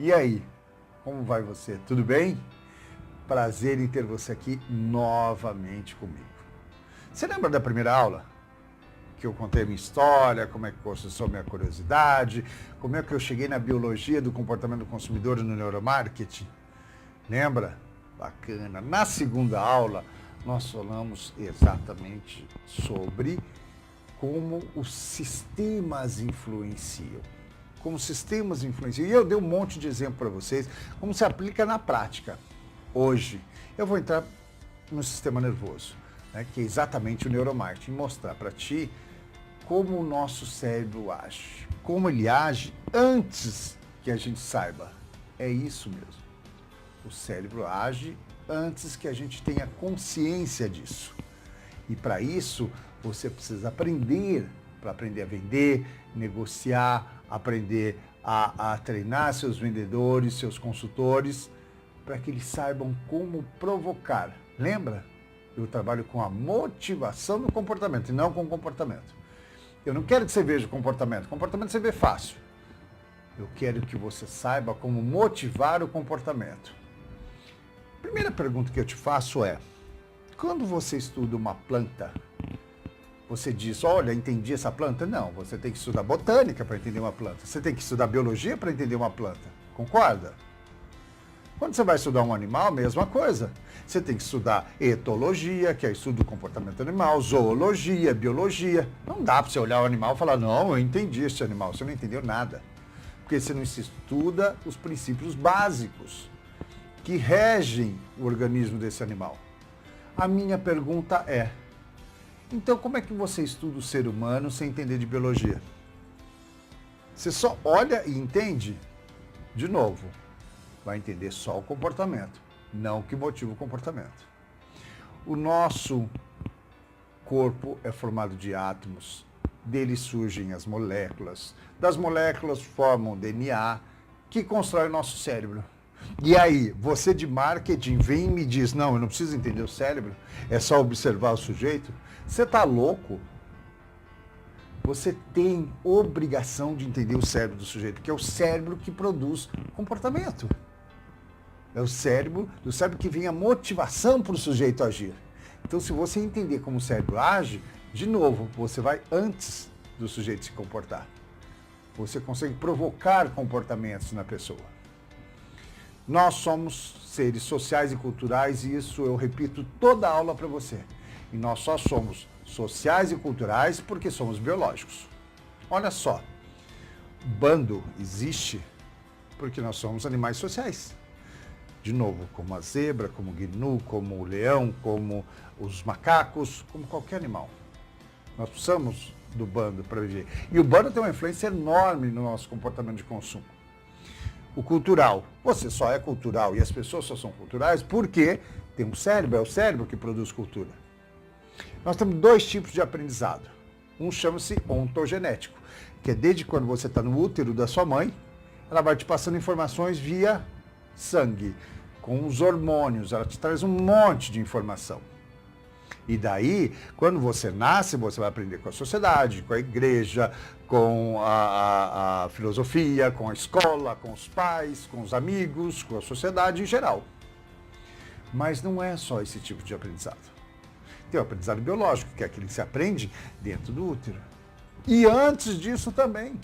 E aí, como vai você? Tudo bem? Prazer em ter você aqui novamente comigo. Você lembra da primeira aula? Que eu contei a minha história, como é que começou a minha curiosidade, como é que eu cheguei na biologia do comportamento do consumidor e no neuromarketing? Lembra? Bacana. Na segunda aula, nós falamos exatamente sobre como os sistemas influenciam. Como sistemas influenciam. E eu dei um monte de exemplo para vocês, como se aplica na prática. Hoje, eu vou entrar no sistema nervoso, né, que é exatamente o neuromarketing, mostrar para ti como o nosso cérebro age, como ele age antes que a gente saiba. É isso mesmo. O cérebro age antes que a gente tenha consciência disso. E para isso, você precisa aprender, para aprender a vender, negociar, aprender a treinar seus vendedores, seus consultores, para que eles saibam como provocar. Lembra? Eu trabalho com a motivação do comportamento e não com o comportamento. Eu não quero que você veja o comportamento. O comportamento você vê fácil. Eu quero que você saiba como motivar o comportamento. A primeira pergunta que eu te faço é: quando você estuda uma planta, você diz, olha, entendi essa planta? Não, você tem que estudar botânica para entender uma planta. Você tem que estudar biologia para entender uma planta. Concorda? Quando você vai estudar um animal, mesma coisa. Você tem que estudar etologia, que é estudo do comportamento animal, zoologia, biologia. Não dá para você olhar o animal e falar, não, eu entendi esse animal. Você não entendeu nada. Porque você não estuda os princípios básicos que regem o organismo desse animal. A minha pergunta é, então como é que você estuda o ser humano sem entender de biologia? Você só olha e entende? De novo, vai entender só o comportamento, não o que motiva o comportamento. O nosso corpo é formado de átomos, deles surgem as moléculas, das moléculas formam o DNA, que constrói o nosso cérebro. E aí, você de marketing vem e me diz, não, eu não preciso entender o cérebro, é só observar o sujeito. Você está louco? Você tem obrigação de entender o cérebro do sujeito, que é o cérebro que produz comportamento. É o cérebro, do cérebro que vem a motivação para o sujeito agir. Então, se você entender como o cérebro age, de novo, você vai antes do sujeito se comportar. Você consegue provocar comportamentos na pessoa. Nós somos seres sociais e culturais e isso eu repito toda a aula para você. E nós só somos sociais e culturais porque somos biológicos. Olha só, bando existe porque nós somos animais sociais. De novo, como a zebra, como o gnu, como o leão, como os macacos, como qualquer animal. Nós precisamos do bando para viver. E o bando tem uma influência enorme no nosso comportamento de consumo. O cultural, você só é cultural e as pessoas só são culturais porque tem um cérebro, é o cérebro que produz cultura. Nós temos dois tipos de aprendizado. Um chama-se ontogenético, que é desde quando você está no útero da sua mãe, ela vai te passando informações via sangue, com os hormônios, ela te traz um monte de informação. E daí, quando você nasce, você vai aprender com a sociedade, com a igreja, com a filosofia, com a escola, com os pais, com os amigos, com a sociedade em geral. Mas não é só esse tipo de aprendizado. Tem o aprendizado biológico, que é aquele que se aprende dentro do útero. E antes disso também.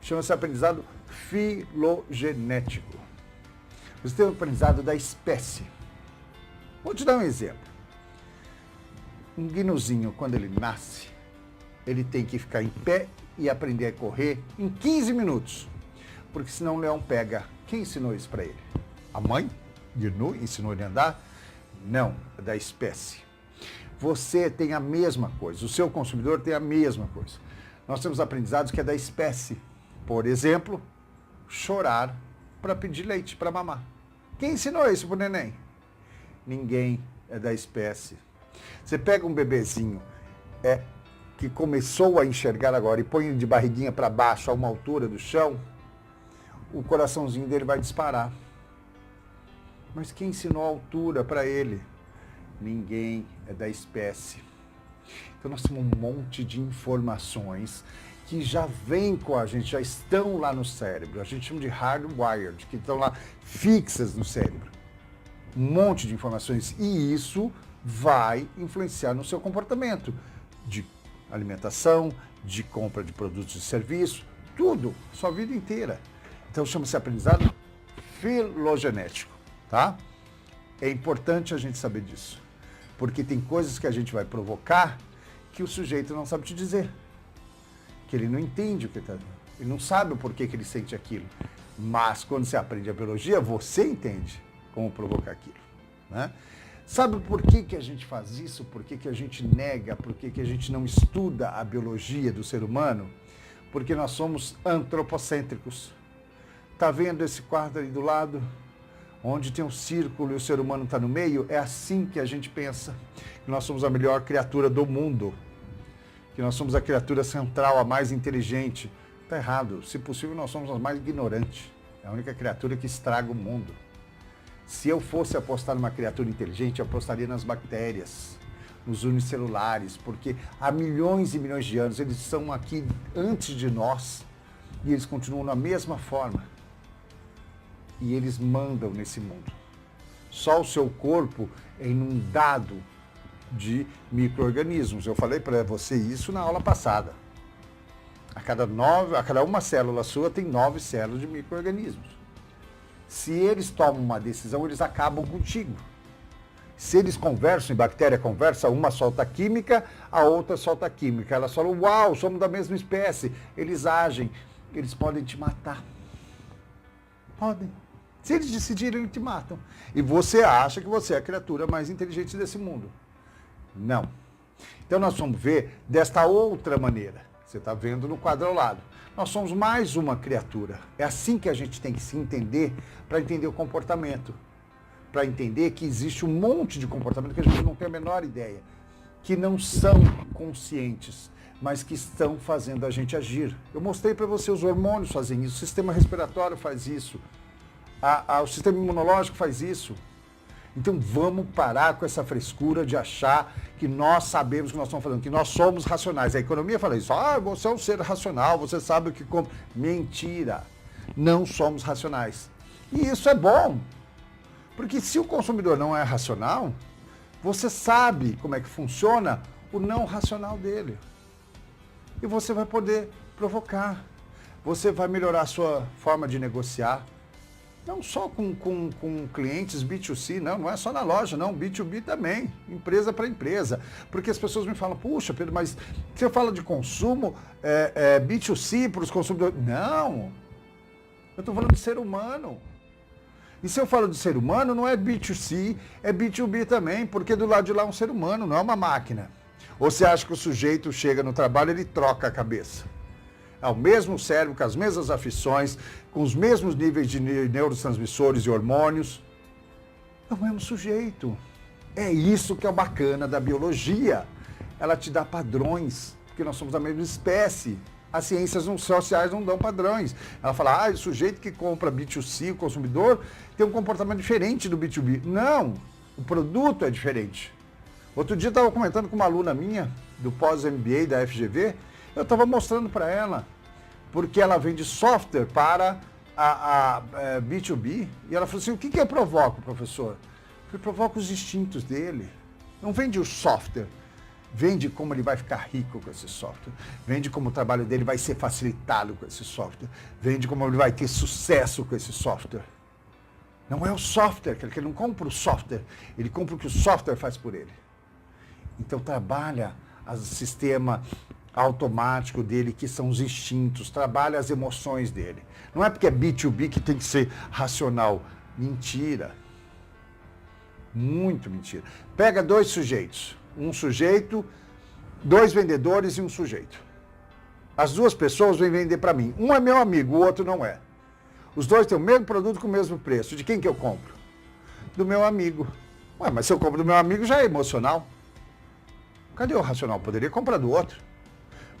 Chama-se aprendizado filogenético. Você tem o aprendizado da espécie. Vou te dar um exemplo. Um gnuzinho, quando ele nasce, ele tem que ficar em pé e aprender a correr em 15 minutos. Porque senão o leão pega. Quem ensinou isso para ele? A mãe? Gnu ensinou ele a andar? Não, é da espécie. Você tem a mesma coisa, o seu consumidor tem a mesma coisa. Nós temos aprendizados que é da espécie. Por exemplo, chorar para pedir leite, para mamar. Quem ensinou isso para o neném? Ninguém, é da espécie. Você pega um bebezinho que começou a enxergar agora e põe ele de barriguinha para baixo a uma altura do chão, o coraçãozinho dele vai disparar. Mas quem ensinou a altura para ele? Ninguém, é da espécie. Então nós temos um monte de informações que já vêm com a gente, já estão lá no cérebro. A gente chama de hardwired, que estão lá fixas no cérebro. Um monte de informações. E isso vai influenciar no seu comportamento de alimentação, de compra de produtos e serviços, tudo, sua vida inteira. Então chama-se aprendizado filogenético, tá? É importante a gente saber disso, porque tem coisas que a gente vai provocar que o sujeito não sabe te dizer, que ele não entende o que está, ele não sabe o porquê que ele sente aquilo. Mas quando você aprende a biologia, você entende como provocar aquilo, né? Sabe por que que a gente faz isso? Por que que a gente nega? Por que que a gente não estuda a biologia do ser humano? Porque nós somos antropocêntricos. Tá vendo esse quadro ali do lado? Onde tem um círculo e o ser humano está no meio? É assim que a gente pensa. Que nós somos a melhor criatura do mundo. Que nós somos a criatura central, a mais inteligente. Está errado. Se possível, nós somos a mais ignorante. É a única criatura que estraga o mundo. Se eu fosse apostar numa criatura inteligente, eu apostaria nas bactérias, nos unicelulares, porque há milhões e milhões de anos eles são aqui antes de nós e eles continuam da mesma forma. E eles mandam nesse mundo. Só o seu corpo é inundado de micro-organismos. Eu falei para você isso na aula passada. A cada uma célula sua tem 9 células de micro-organismos. Se eles tomam uma decisão, eles acabam contigo. Se eles conversam, e bactéria conversa, uma solta química, a outra solta química. Elas falam, uau, somos da mesma espécie. Eles agem, eles podem te matar. Podem. Se eles decidirem, eles te matam. E você acha que você é a criatura mais inteligente desse mundo. Não. Então nós vamos ver desta outra maneira. Você está vendo no quadro ao lado. Nós somos mais uma criatura. É assim que a gente tem que se entender para entender o comportamento. Para entender que existe um monte de comportamento que a gente não tem a menor ideia. Que não são conscientes, mas que estão fazendo a gente agir. Eu mostrei para você, os hormônios fazem isso, o sistema respiratório faz isso, o sistema imunológico faz isso. Então vamos parar com essa frescura de achar que nós sabemos o que nós estamos falando, que nós somos racionais. A economia fala isso, você é um ser racional, você sabe o que compra. Mentira, não somos racionais. E isso é bom, porque se o consumidor não é racional, você sabe como é que funciona o não racional dele. E você vai poder provocar, você vai melhorar a sua forma de negociar. Não só com clientes B2C, não é só na loja, não, B2B também, empresa para empresa. Porque as pessoas me falam, puxa, Pedro, mas você fala de consumo, B2C para os consumidores. Não, eu estou falando de ser humano. E se eu falo de ser humano, não é B2C, é B2B também, porque do lado de lá é um ser humano, não é uma máquina. Ou você acha que o sujeito chega no trabalho e ele troca a cabeça? É o mesmo cérebro, com as mesmas aflições, com os mesmos níveis de neurotransmissores e hormônios. É o mesmo sujeito. É isso que é o bacana da biologia. Ela te dá padrões, porque nós somos da mesma espécie. As ciências sociais não dão padrões. Ela fala, o sujeito que compra B2C, o consumidor, tem um comportamento diferente do B2B. Não, o produto é diferente. Outro dia eu estava comentando com uma aluna minha, do pós-MBA da FGV, eu estava mostrando para ela, porque ela vende software para a B2B, e ela falou assim, o que eu provoco, professor? Eu provoco os instintos dele. Não vende o software, vende como ele vai ficar rico com esse software, vende como o trabalho dele vai ser facilitado com esse software, vende como ele vai ter sucesso com esse software. Não é o software, que ele não compra o software, ele compra o que o software faz por ele. Então trabalha o sistema automático dele, que são os instintos, trabalha as emoções dele. Não é porque é B2B que tem que ser racional. Mentira. Muito mentira. Pega 2 sujeitos. Um sujeito, 2 vendedores e um sujeito. As 2 pessoas vêm vender para mim. Um é meu amigo, o outro não é. Os 2 têm o mesmo produto com o mesmo preço. De quem que eu compro? Do meu amigo. Ué, mas se eu compro do meu amigo já é emocional. Cadê o racional? Poderia comprar do outro.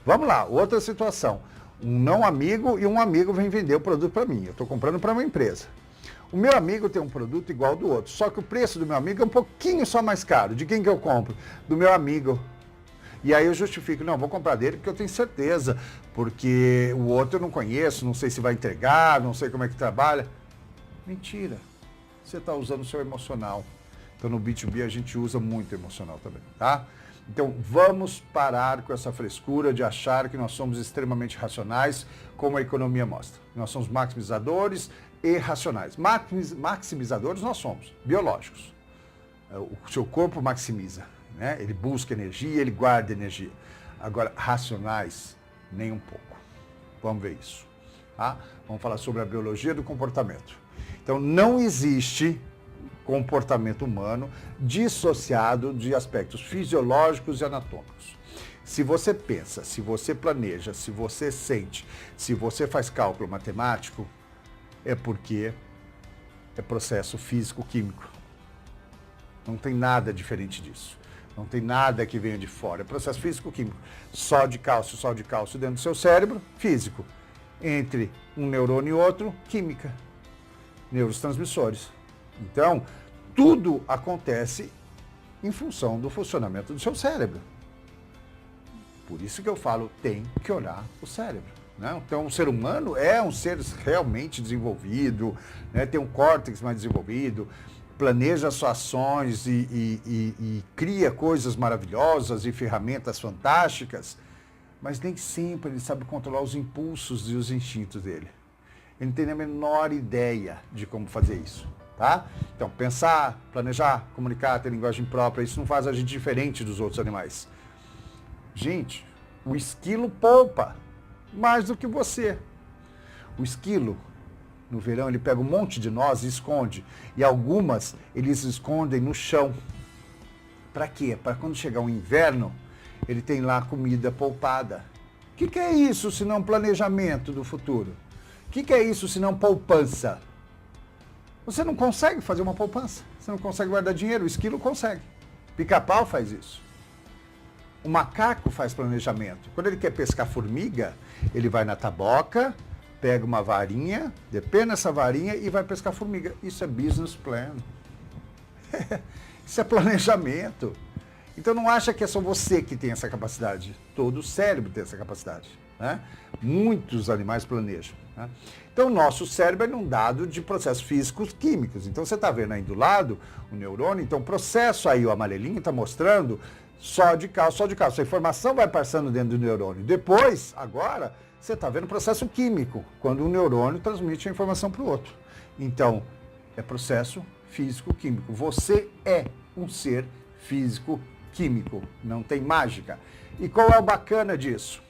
Vamos lá, outra situação. Um não amigo e um amigo vem vender o produto para mim. Eu estou comprando para uma empresa. O meu amigo tem um produto igual ao do outro, só que o preço do meu amigo é um pouquinho só mais caro. De quem que eu compro? Do meu amigo. E aí eu justifico, não, vou comprar dele porque eu tenho certeza, porque o outro eu não conheço, não sei se vai entregar, não sei como é que trabalha. Mentira. Você está usando o seu emocional. Então no B2B a gente usa muito emocional também, tá? Então vamos parar com essa frescura de achar que nós somos extremamente racionais, como a economia mostra. Nós somos maximizadores e racionais. Maximizadores nós somos, biológicos. O seu corpo maximiza, né? Ele busca energia, ele guarda energia. Agora, racionais, nem um pouco. Vamos ver isso. Tá? Vamos falar sobre a biologia do comportamento. Então, não existe comportamento humano dissociado de aspectos fisiológicos e anatômicos. Se você pensa, se você planeja, se você sente, se você faz cálculo matemático, é porque é processo físico-químico. Não tem nada diferente disso. Não tem nada que venha de fora. É processo físico-químico. Só de cálcio dentro do seu cérebro, físico. Entre um neurônio e outro, química. Neurotransmissores. Então, tudo acontece em função do funcionamento do seu cérebro. Por isso que eu falo, tem que olhar o cérebro. Né? Então, o ser humano é um ser realmente desenvolvido, né? Tem um córtex mais desenvolvido, planeja suas ações e cria coisas maravilhosas e ferramentas fantásticas, mas nem sempre ele sabe controlar os impulsos e os instintos dele. Ele não tem a menor ideia de como fazer isso, tá? Então, pensar, planejar, comunicar, ter linguagem própria, isso não faz a gente diferente dos outros animais. Gente, o esquilo poupa mais do que você. O esquilo, no verão, ele pega um monte de nozes e esconde. E algumas, eles escondem no chão. Para quê? Para quando chegar o inverno, ele tem lá comida poupada. O que é isso se não planejamento do futuro? O que é isso se não poupança? Você não consegue fazer uma poupança. Você não consegue guardar dinheiro. O esquilo consegue. Pica-pau faz isso. O macaco faz planejamento. Quando ele quer pescar formiga, ele vai na taboca, pega uma varinha, depena essa varinha e vai pescar formiga. Isso é business plan. Isso é planejamento. Então não acha que é só você que tem essa capacidade. Todo o cérebro tem essa capacidade. Né? Muitos animais planejam. Né? Então o nosso cérebro é inundado de processos físicos químicos. Então você está vendo aí do lado o neurônio. Então o processo aí, o amarelinho, está mostrando só de cálcio. A informação vai passando dentro do neurônio. Depois, agora, você está vendo o processo químico, quando um neurônio transmite a informação para o outro. Então, é processo físico-químico. Você é um ser físico-químico, não tem mágica. E qual é o bacana disso?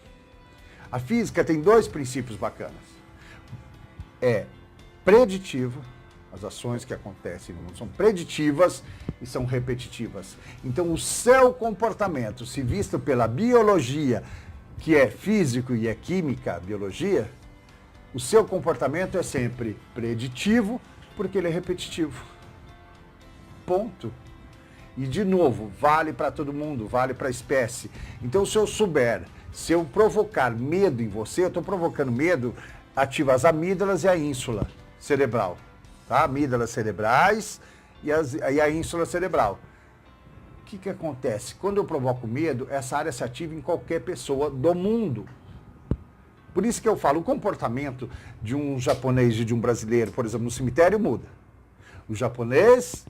A física tem dois princípios bacanas. É preditivo, as ações que acontecem no mundo são preditivas e são repetitivas. Então, o seu comportamento, se visto pela biologia, que é físico e é química, a biologia, o seu comportamento é sempre preditivo, porque ele é repetitivo. Ponto. E, de novo, vale para todo mundo, vale para a espécie. Então, se eu souber, se eu provocar medo em você, eu estou provocando medo, ativa as amígdalas e a ínsula cerebral. Tá? Amígdalas cerebrais e a ínsula cerebral. O que acontece? Quando eu provoco medo, essa área se ativa em qualquer pessoa do mundo. Por isso que eu falo, o comportamento de um japonês e de um brasileiro, por exemplo, no cemitério muda. O japonês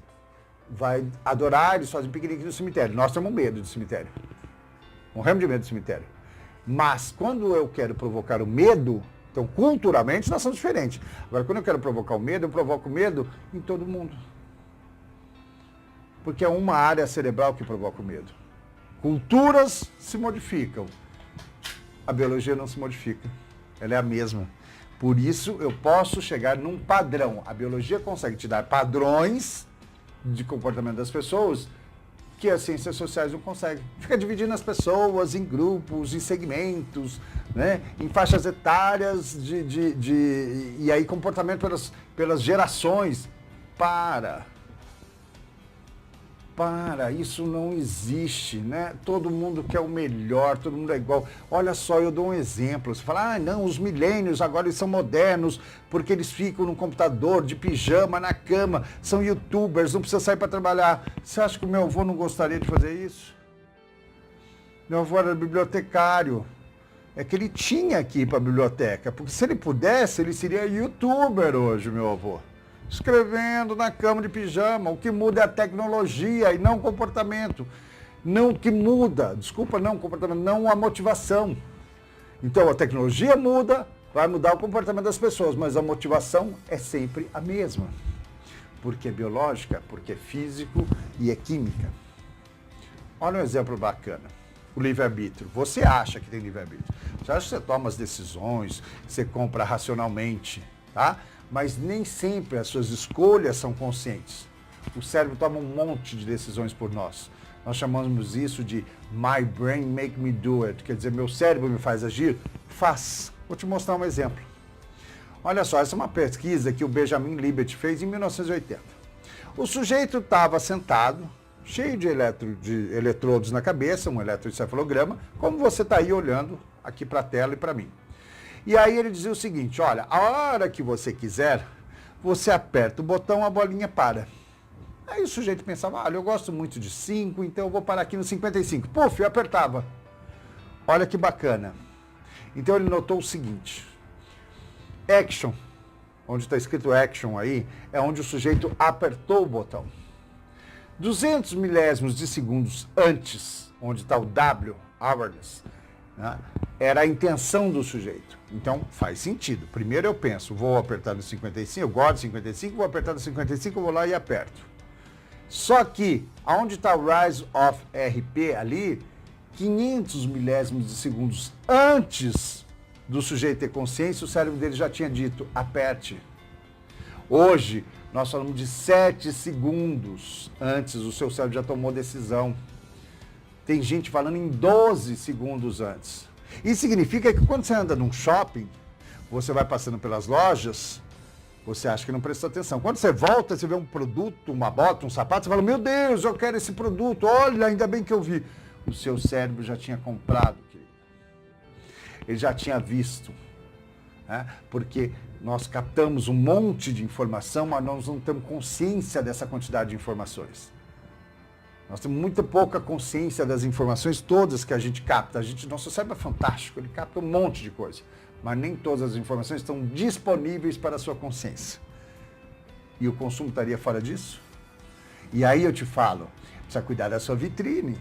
vai adorar, eles fazem piquenique no cemitério. Nós temos medo do cemitério. Morremos de medo do cemitério. Mas quando eu quero provocar o medo, então culturalmente nós somos diferentes. Agora, quando eu quero provocar o medo, eu provoco o medo em todo mundo. Porque é uma área cerebral que provoca o medo. Culturas se modificam. A biologia não se modifica. Ela é a mesma. Por isso, eu posso chegar num padrão. A biologia consegue te dar padrões de comportamento das pessoas que as ciências sociais não conseguem. Fica dividindo as pessoas em grupos, em segmentos, né? Em faixas etárias, e aí comportamento pelas gerações. Para, isso não existe, né? Todo mundo quer o melhor, todo mundo é igual. Olha só, eu dou um exemplo. Você fala, não, os milênios agora eles são modernos, porque eles ficam no computador, de pijama, na cama, são youtubers, não precisa sair para trabalhar. Você acha que o meu avô não gostaria de fazer isso? Meu avô era bibliotecário. É que ele tinha que ir para a biblioteca, porque se ele pudesse, ele seria youtuber hoje, meu avô. Escrevendo na cama de pijama. O que muda é a tecnologia e não o comportamento. Não o que muda, desculpa, não o comportamento, não a motivação. Então a tecnologia muda, vai mudar o comportamento das pessoas, mas a motivação é sempre a mesma. Porque é biológica, porque é físico e é química. Olha um exemplo bacana. O livre-arbítrio. Você acha que tem livre-arbítrio. Você acha que você toma as decisões, você compra racionalmente, tá? Mas nem sempre as suas escolhas são conscientes. O cérebro toma um monte de decisões por nós. Nós chamamos isso de my brain make me do it. Quer dizer, meu cérebro me faz agir? Faz. Vou te mostrar um exemplo. Olha só, essa é uma pesquisa que o Benjamin Libet fez em 1980. O sujeito estava sentado, cheio de eletrodos na cabeça, um eletroencefalograma, como você está aí olhando aqui para a tela e para mim. E aí ele dizia o seguinte, olha, a hora que você quiser, você aperta o botão, a bolinha para. Aí o sujeito pensava, olha, eu gosto muito de 5, então eu vou parar aqui no 55. Puf, eu apertava. Olha que bacana. Então ele notou o seguinte, action, onde está escrito action aí, é onde o sujeito apertou o botão. 200 milésimos de segundos antes, onde está o W, awareness, né, era a intenção do sujeito. Então faz sentido. Primeiro eu penso, vou apertar no 55, eu gosto de 55, vou apertar no 55, eu vou lá e aperto. Só que, aonde está o Rise of RP ali, 500 milésimos de segundos antes do sujeito ter consciência, o cérebro dele já tinha dito, aperte. Hoje, nós falamos de 7 segundos antes, o seu cérebro já tomou decisão. Tem gente falando em 12 segundos antes. Isso significa que quando você anda num shopping, você vai passando pelas lojas, você acha que não prestou atenção. Quando você volta, você vê um produto, uma bota, um sapato, você fala, meu Deus, eu quero esse produto, olha, ainda bem que eu vi. O seu cérebro já tinha comprado, querido. Ele já tinha visto. Né? Porque nós captamos um monte de informação, mas nós não temos consciência dessa quantidade de informações. Nós temos muito pouca consciência das informações todas que a gente capta. Nosso cérebro é fantástico, ele capta um monte de coisa. Mas nem todas as informações estão disponíveis para a sua consciência. E o consumo estaria fora disso? E aí eu te falo, precisa cuidar da sua vitrine,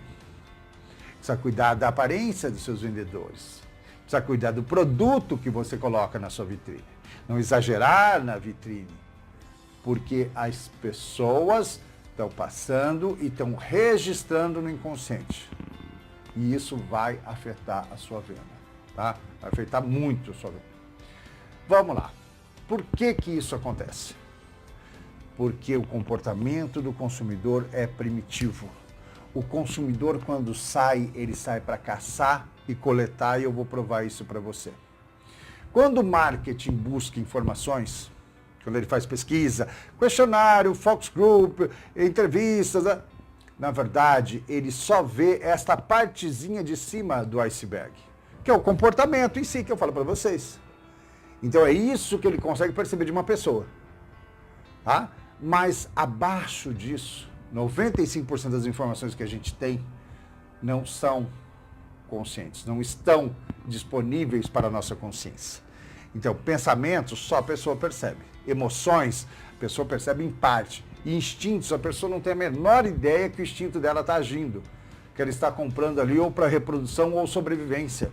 precisa cuidar da aparência dos seus vendedores, precisa cuidar do produto que você coloca na sua vitrine. Não exagerar na vitrine, porque as pessoas estão passando e estão registrando no inconsciente. E isso vai afetar a sua venda. Tá? Vai afetar muito a sua vida. Vamos lá. Por que que isso acontece? Porque o comportamento do consumidor é primitivo. O consumidor, quando sai, ele sai para caçar e coletar, e eu vou provar isso para você. Quando o marketing busca informações, quando ele faz pesquisa, questionário, focus group, entrevistas, na verdade, ele só vê esta partezinha de cima do iceberg, que é o comportamento em si que eu falo para vocês. Então é isso que ele consegue perceber de uma pessoa. Tá? Mas abaixo disso, 95% das informações que a gente tem não são conscientes, não estão disponíveis para a nossa consciência. Então, pensamentos só a pessoa percebe. Emoções, a pessoa percebe em parte. E instintos, a pessoa não tem a menor ideia que o instinto dela está agindo, que ela está comprando ali ou para reprodução ou sobrevivência.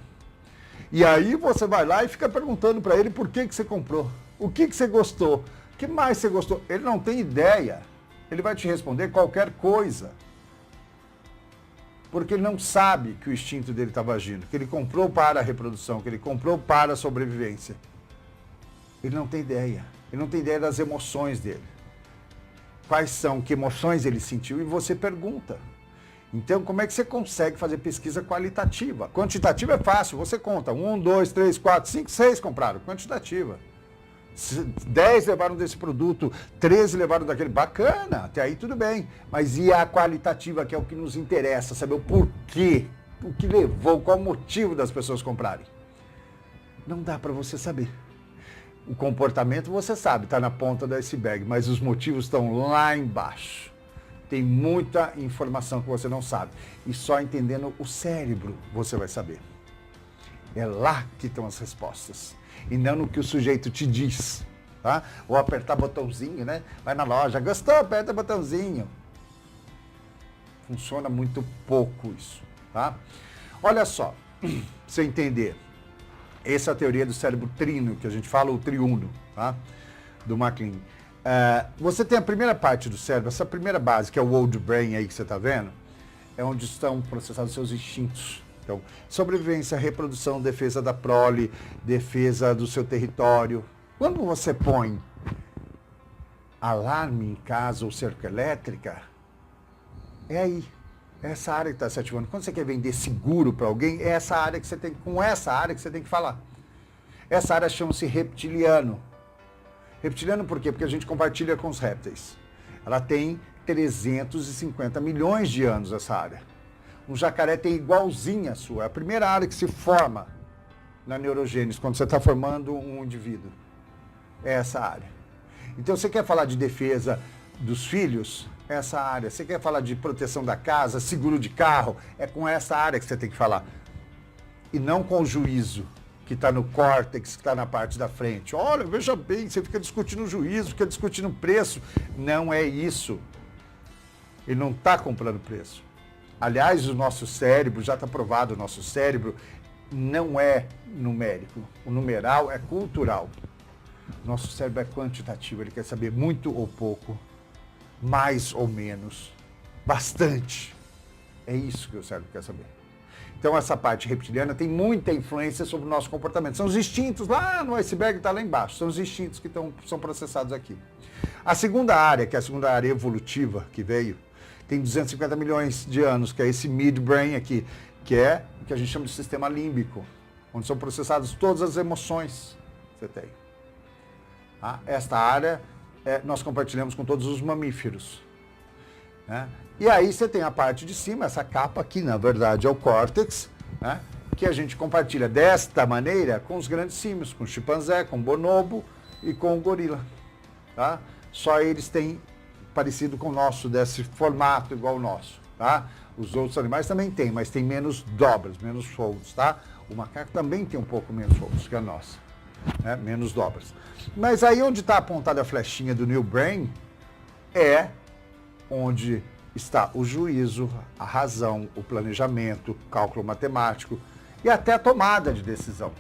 E aí você vai lá e fica perguntando para ele por que você comprou, o que você gostou, o que mais você gostou. Ele não tem ideia, ele vai te responder qualquer coisa, porque ele não sabe que o instinto dele estava agindo, que ele comprou para a reprodução, que ele comprou para a sobrevivência. Ele não tem ideia, ele não tem ideia das emoções dele. Quais são, que emoções ele sentiu, e você pergunta. Então, como é que você consegue fazer pesquisa qualitativa? Quantitativa é fácil, você conta. 1, 2, 3, 4, 5, 6 compraram. Quantitativa. 10 levaram desse produto, 13 levaram daquele. Bacana, até aí tudo bem. Mas e a qualitativa, que é o que nos interessa, saber o porquê, o que levou, qual o motivo das pessoas comprarem? Não dá para você saber. O comportamento você sabe, está na ponta do iceberg, mas os motivos estão lá embaixo. Tem muita informação que você não sabe. E só entendendo o cérebro você vai saber. É lá que estão as respostas. E não no que o sujeito te diz. Tá? Ou apertar botãozinho, né? Vai na loja, gostou? Aperta botãozinho. Funciona muito pouco isso. Tá? Olha só, pra você entender. Essa é a teoria do cérebro trino, que a gente fala, o triuno, tá? Do MacLean. Você tem a primeira parte do cérebro, essa primeira base, que é o old brain aí que você está vendo, é onde estão processados seus instintos. Então, sobrevivência, reprodução, defesa da prole, defesa do seu território. Quando você põe alarme em casa ou cerca elétrica, é aí. É essa área que está se ativando. Quando você quer vender seguro para alguém, é essa área que você tem, com essa área que você tem que falar. Essa área chama-se reptiliano. Reptiliano por quê? Porque a gente compartilha com os répteis. Ela tem 350 milhões de anos, essa área. Um jacaré tem igualzinha a sua. É a primeira área que se forma na neurogênese, quando você está formando um indivíduo. É essa área. Então, você quer falar de defesa dos filhos? É essa área. Você quer falar de proteção da casa, seguro de carro? É com essa área que você tem que falar. E não com o juízo, que está no córtex, que está na parte da frente. Olha, veja bem, você fica discutindo o juízo, fica discutindo o preço. Não é isso. Ele não está comprando preço. Aliás, o nosso cérebro, já está provado, o nosso cérebro não é numérico. O numeral é cultural. Nosso cérebro é quantitativo, ele quer saber muito ou pouco, mais ou menos, bastante. É isso que o cérebro quer saber. Então, essa parte reptiliana tem muita influência sobre o nosso comportamento. São os instintos, lá no iceberg está lá embaixo, são os instintos que são processados aqui. A segunda área, que é a segunda área evolutiva que veio, tem 250 milhões de anos, que é esse midbrain aqui, que é o que a gente chama de sistema límbico, onde são processadas todas as emoções que você tem. Esta área nós compartilhamos com todos os mamíferos. Né? E aí você tem a parte de cima, essa capa aqui, na verdade, é o córtex, né? Que a gente compartilha desta maneira com os grandes símios, com o chimpanzé, com o bonobo e com o gorila. Tá? Só eles têm parecido com o nosso, desse formato igual o nosso. Tá? Os outros animais também têm, mas tem menos dobras, menos folds. Tá? O macaco também tem um pouco menos folds que a nossa. Né? Menos dobras. Mas aí onde está apontada a flechinha do New Brain é onde está o juízo, a razão, o planejamento, o cálculo matemático e até a tomada de decisão.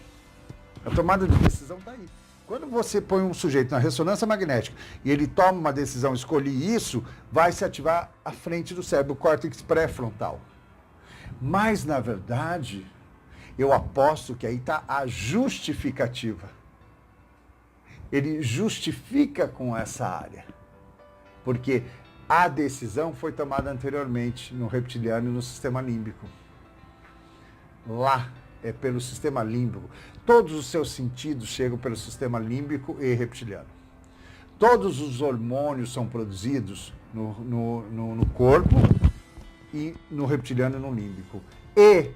A tomada de decisão está aí. Quando você põe um sujeito na ressonância magnética e ele toma uma decisão, escolhi isso, vai se ativar à frente do cérebro, o córtex pré-frontal. Mas, na verdade, eu aposto que aí está a justificativa. Ele justifica com essa área. Porque a decisão foi tomada anteriormente no reptiliano e no sistema límbico. Lá é pelo sistema límbico. Todos os seus sentidos chegam pelo sistema límbico e reptiliano. Todos os hormônios são produzidos no corpo e no reptiliano e no límbico. E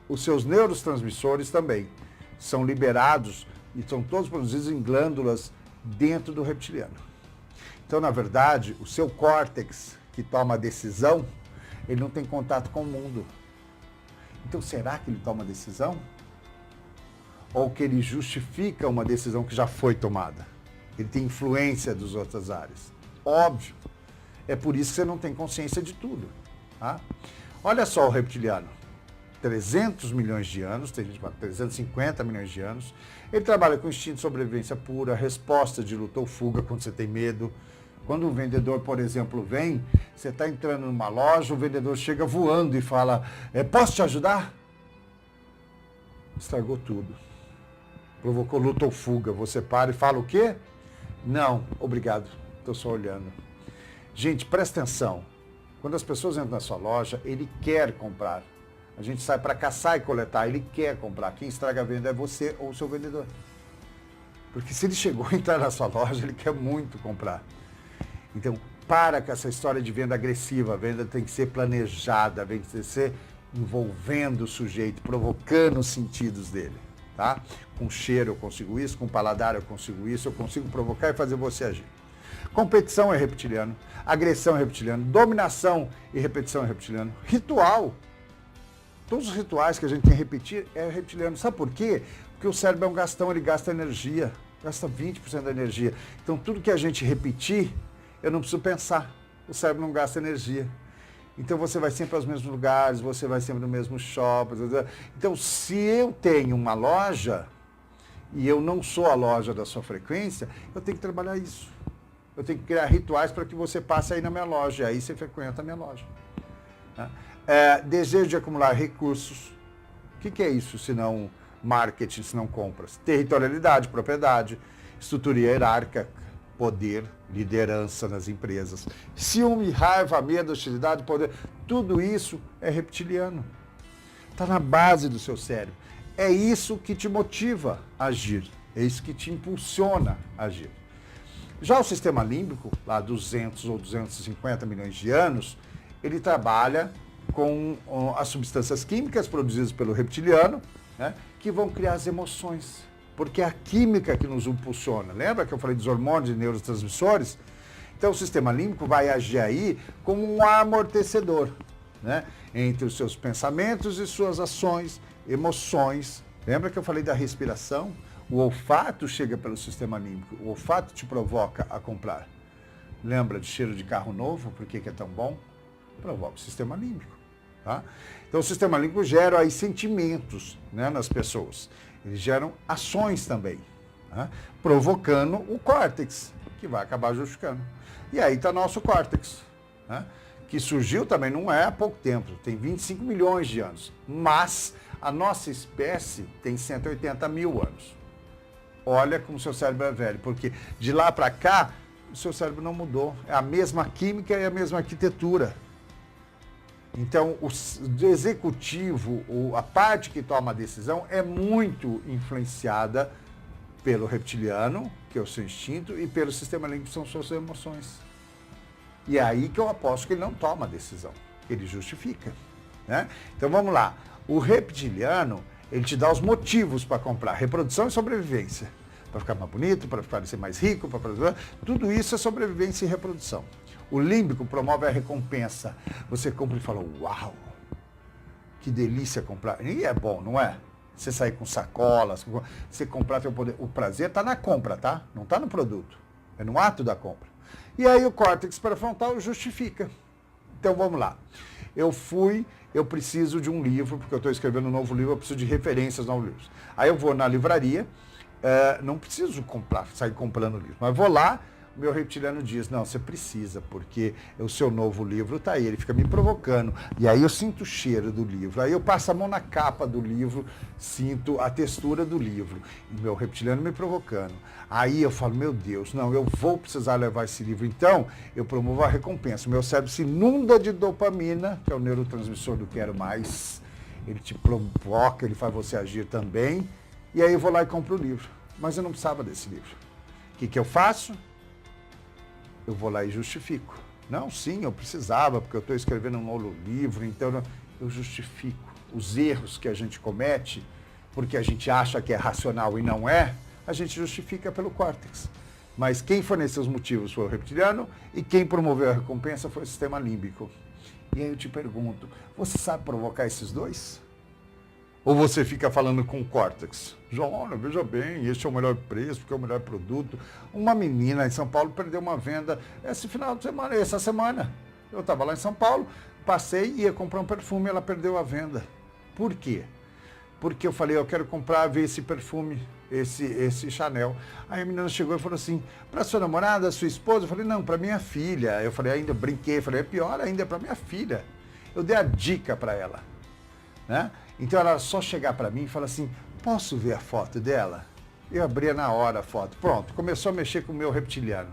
os seus neurotransmissores também são liberados e são todos produzidos em glândulas dentro do reptiliano. Então, na verdade, o seu córtex, que toma a decisão, ele não tem contato com o mundo. Então, será que ele toma a decisão? Ou que ele justifica uma decisão que já foi tomada? Ele tem influência das outras áreas. Óbvio. É por isso que você não tem consciência de tudo. Tá? Olha só o reptiliano. 300 milhões de anos, tem gente que fala 350 milhões de anos. Ele trabalha com instinto de sobrevivência pura, resposta de luta ou fuga quando você tem medo. Quando um vendedor, por exemplo, vem, você está entrando numa loja, o vendedor chega voando e fala, posso te ajudar? Estragou tudo. Provocou luta ou fuga. Você para e fala o quê? Não, obrigado, estou só olhando. Gente, presta atenção. Quando as pessoas entram na sua loja, ele quer comprar. A gente sai para caçar e coletar, ele quer comprar. Quem estraga a venda é você ou o seu vendedor. Porque se ele chegou a entrar na sua loja, ele quer muito comprar. Então, para com essa história de venda agressiva. A venda tem que ser planejada, tem que ser envolvendo o sujeito, provocando os sentidos dele. Tá? Com cheiro eu consigo isso, com paladar eu consigo isso, eu consigo provocar e fazer você agir. Competição é reptiliano, agressão é reptiliano, dominação e repetição é reptiliano, ritual. Todos os rituais que a gente tem que repetir é reptiliano. Sabe por quê? Porque o cérebro é um gastão, ele gasta energia, gasta 20% da energia. Então tudo que a gente repetir, eu não preciso pensar. O cérebro não gasta energia. Então você vai sempre aos mesmos lugares, você vai sempre no mesmo shopping. Então se eu tenho uma loja e eu não sou a loja da sua frequência, eu tenho que trabalhar isso. Eu tenho que criar rituais para que você passe aí na minha loja, e aí você frequenta a minha loja. Desejo de acumular recursos. O que é isso, se não marketing, se não compras? Territorialidade, propriedade, estrutura hierárquica, poder, liderança nas empresas. Ciúme, raiva, medo, hostilidade, poder. Tudo isso é reptiliano. Está na base do seu cérebro. É isso que te motiva a agir. É isso que te impulsiona a agir. Já o sistema límbico, lá 200 ou 250 milhões de anos, ele trabalha com as substâncias químicas produzidas pelo reptiliano, né, que vão criar as emoções. Porque é a química que nos impulsiona. Lembra que eu falei dos hormônios e neurotransmissores? Então o sistema límbico vai agir aí como um amortecedor, né, entre os seus pensamentos e suas ações, emoções. Lembra que eu falei da respiração? O olfato chega pelo sistema límbico. O olfato te provoca a comprar. Lembra de cheiro de carro novo? Por que é tão bom? Provoca o sistema límbico. Tá? Então o sistema límbico gera aí sentimentos, né, nas pessoas. Eles geram ações também, né, provocando o córtex, que vai acabar justificando. E aí está nosso córtex, né, que surgiu também não é há pouco tempo, tem 25 milhões de anos. Mas a nossa espécie tem 180 mil anos. Olha como o seu cérebro é velho, porque de lá para cá, o seu cérebro não mudou. É a mesma química e a mesma arquitetura. Então, o executivo, a parte que toma a decisão, é muito influenciada pelo reptiliano, que é o seu instinto, e pelo sistema límbico, que são suas emoções. E é aí que eu aposto que ele não toma a decisão, ele justifica, né? Então, vamos lá. O reptiliano, ele te dá os motivos para comprar, reprodução e sobrevivência. Para ficar mais bonito, para parecer mais rico, tudo isso é sobrevivência e reprodução. O límbico promove a recompensa. Você compra e fala, uau, que delícia comprar. E é bom, não é? Você sair com sacolas, você comprar, o prazer está na compra, tá? Não está no produto. É no ato da compra. E aí o córtex pré-frontal justifica. Então vamos lá. Eu preciso de um livro, porque eu estou escrevendo um novo livro, eu preciso de referências novos livros. Aí eu vou na livraria, não preciso sair comprando livro, mas vou lá, o meu reptiliano diz, não, você precisa, porque o seu novo livro está aí, ele fica me provocando. E aí eu sinto o cheiro do livro, aí eu passo a mão na capa do livro, sinto a textura do livro, e meu reptiliano me provocando. Aí eu falo, meu Deus, não, eu vou precisar levar esse livro. Então, eu promovo a recompensa. O meu cérebro se inunda de dopamina, que é o neurotransmissor do quero mais. Ele te provoca, ele faz você agir também. E aí eu vou lá e compro o livro. Mas eu não precisava desse livro. O que eu faço? Eu vou lá e justifico. Não, sim, eu precisava, porque eu estou escrevendo um novo livro, então eu justifico os erros que a gente comete, porque a gente acha que é racional e não é, a gente justifica pelo córtex. Mas quem forneceu os motivos foi o reptiliano e quem promoveu a recompensa foi o sistema límbico. E aí eu te pergunto, você sabe provocar esses dois? Ou você fica falando com o córtex? Joana, veja bem, este é o melhor preço, porque é o melhor produto. Uma menina em São Paulo perdeu uma venda essa semana. Eu estava lá em São Paulo, passei e ia comprar um perfume, ela perdeu a venda. Por quê? Porque eu falei, eu quero ver esse perfume, esse Chanel. Aí a menina chegou e falou assim, para sua namorada, sua esposa? Eu falei, não, para minha filha. Eu falei, ainda brinquei, falei, é pior ainda, para minha filha. Eu dei a dica para ela, né? Então ela só chegar para mim e falar assim, posso ver a foto dela? Eu abria na hora a foto. Pronto, começou a mexer com o meu reptiliano,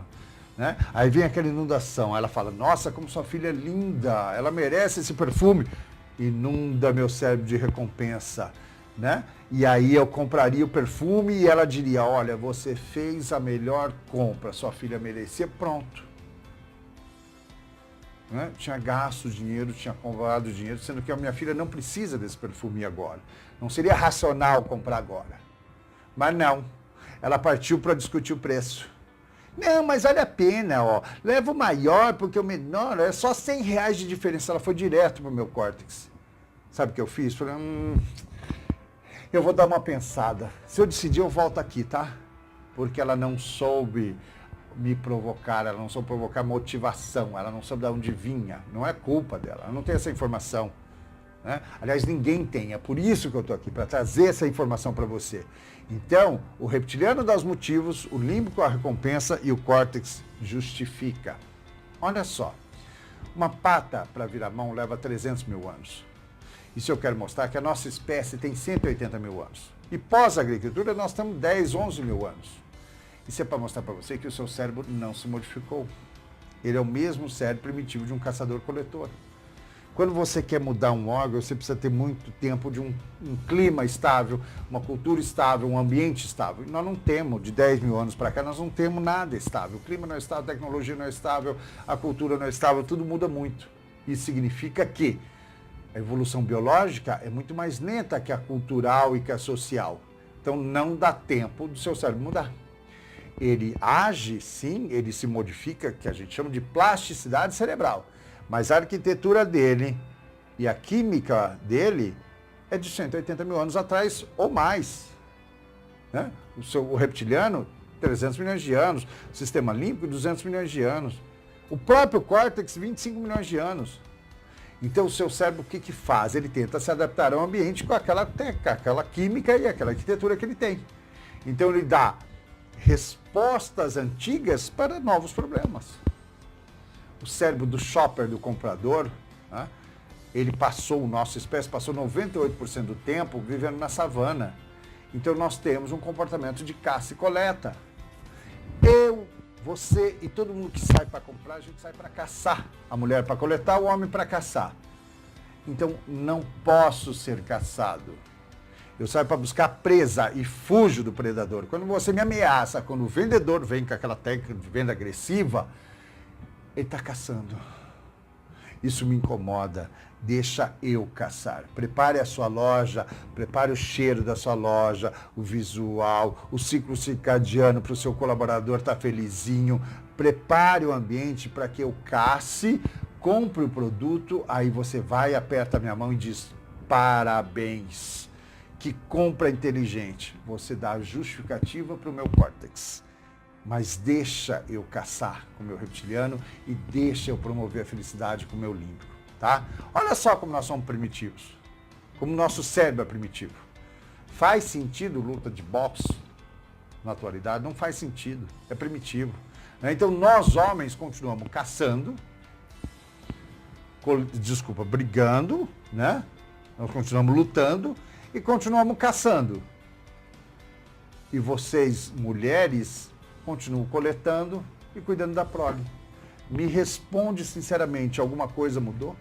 né? Aí vem aquela inundação, ela fala, nossa, como sua filha é linda, ela merece esse perfume. Inunda meu cérebro de recompensa, né? E aí eu compraria o perfume e ela diria, olha, você fez a melhor compra, sua filha merecia, pronto. Né? Tinha gasto dinheiro, tinha comprado dinheiro, sendo que a minha filha não precisa desse perfume agora. Não seria racional comprar agora. Mas não. Ela partiu para discutir o preço. Não, mas vale a pena, ó. Leva o maior porque o menor é só R$ 100 de diferença. Ela foi direto pro meu córtex. Sabe o que eu fiz? Falei, eu vou dar uma pensada. Se eu decidir, eu volto aqui, tá? Porque ela não soube me provocar, ela não soube provocar motivação, ela não soube de onde vinha. Não é culpa dela, ela não tem essa informação. Né? Aliás, ninguém tem. É por isso que eu estou aqui, para trazer essa informação para você. Então, o reptiliano dá os motivos, o límbico a recompensa e o córtex justifica. Olha só, uma pata para virar mão leva 300 mil anos. Isso eu quero mostrar que a nossa espécie tem 180 mil anos. E pós-agricultura nós temos 10, 11 mil anos. Isso é para mostrar para você que o seu cérebro não se modificou. Ele é o mesmo cérebro primitivo de um caçador-coletor. Quando você quer mudar um órgão, você precisa ter muito tempo de um clima estável, uma cultura estável, um ambiente estável. E nós não temos, de 10 mil anos para cá, nós não temos nada estável. O clima não é estável, a tecnologia não é estável, a cultura não é estável, tudo muda muito. Isso significa que a evolução biológica é muito mais lenta que a cultural e que a social. Então não dá tempo do seu cérebro mudar. Ele age, sim, ele se modifica, que a gente chama de plasticidade cerebral. Mas a arquitetura dele e a química dele é de 180 mil anos atrás ou mais. Né? O reptiliano, 300 milhões de anos. O sistema límbico, 200 milhões de anos. O próprio córtex, 25 milhões de anos. Então o seu cérebro o que faz? Ele tenta se adaptar ao ambiente com aquela química e aquela arquitetura que ele tem. Então ele dá respostas antigas para novos problemas. O cérebro do shopper, do comprador, né? Ele passou, nossa espécie passou 98% do tempo vivendo na savana. Então nós temos um comportamento de caça e coleta. Eu, você e todo mundo que sai para comprar, a gente sai para caçar. A mulher para coletar, o homem para caçar. Então não posso ser caçado. Eu saio para buscar presa e fujo do predador. Quando você me ameaça, quando o vendedor vem com aquela técnica de venda agressiva, ele está caçando. Isso me incomoda. Deixa eu caçar. Prepare a sua loja, prepare o cheiro da sua loja, o visual, o ciclo circadiano para o seu colaborador estar felizinho. Prepare o ambiente para que eu casse, compre o produto, aí você vai, aperta a minha mão e diz, parabéns. Que compra inteligente. Você dá a justificativa para o meu córtex. Mas deixa eu caçar com o meu reptiliano e deixa eu promover a felicidade com o meu límbico, tá? Olha só como nós somos primitivos, como o nosso cérebro é primitivo. Faz sentido luta de boxe na atualidade? Não faz sentido, é primitivo. Então nós homens continuamos caçando, brigando, né? Nós continuamos lutando e continuamos caçando. E vocês, mulheres, continuo coletando e cuidando da prole. Me responde sinceramente, alguma coisa mudou?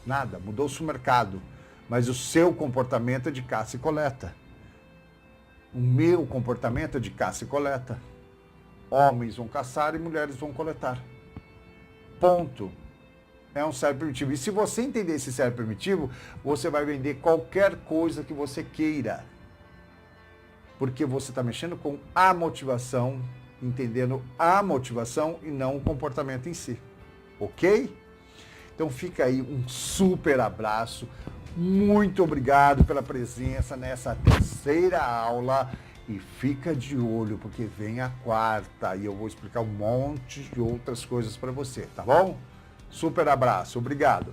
Nada, mudou-se o mercado. Mas o seu comportamento é de caça e coleta. O meu comportamento é de caça e coleta. Homens vão caçar e mulheres vão coletar. Ponto. É um cérebro primitivo. E se você entender esse cérebro primitivo, você vai vender qualquer coisa que você queira. Porque você está mexendo com a motivação, entendendo a motivação e não o comportamento em si. Ok? Então fica aí um super abraço. Muito obrigado pela presença nessa terceira aula. E fica de olho, porque vem a quarta e eu vou explicar um monte de outras coisas para você, tá bom? Super abraço. Obrigado.